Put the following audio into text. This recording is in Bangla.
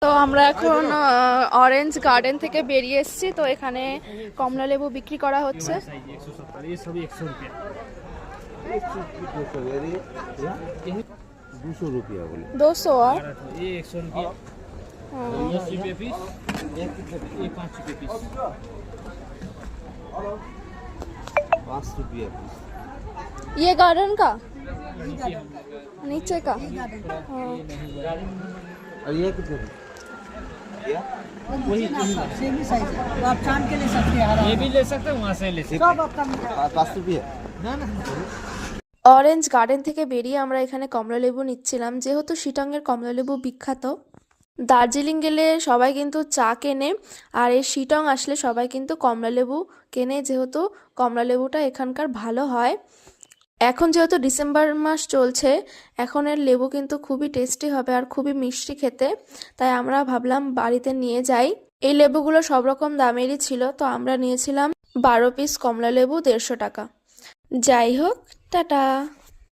তো আমরা এখন অরেঞ্জ গার্ডেন থেকে বেরিয়ে এসেছি। তো এখানে কমলা লেবু বিক্রি করা হচ্ছে। 200 रुपया बोले 200 আর ये 100 रुपया 10 रुपये पीस ये 5 रुपये पीस 5 रुपया पीस ये गार्डन का नीचे का और ये कितने वही सेम ही साइज है तो आप छान के ले सकते हैं। हरा ये भी ले सकते हैं, वहाँ से ले सकते सब आपका मिलेगा। 5 रुपया ना ना অরেঞ্জ গার্ডেন থেকে বেরিয়ে আমরা এখানে কমলালেবু নিচ্ছিলাম। যেহেতু শিটংয়ের কমলালেবু বিখ্যাত, দার্জিলিং গেলে সবাই কিন্তু চা কেনে, আর এই শিটং আসলে সবাই কিন্তু কমলালেবু কেনে, যেহেতু কমলালেবুটা এখানকার ভালো হয়। এখন যেহেতু ডিসেম্বর মাস চলছে, এখন এর লেবু কিন্তু খুবই টেস্টি হবে আর খুবই মিষ্টি খেতে, তাই আমরা ভাবলাম বাড়িতে নিয়ে যাই। এই লেবুগুলো সব রকম দামেরই ছিল, তো আমরা নিয়েছিলাম 12 পিস কমলালেবু 150 টাকা। যাই হোক, টাটা।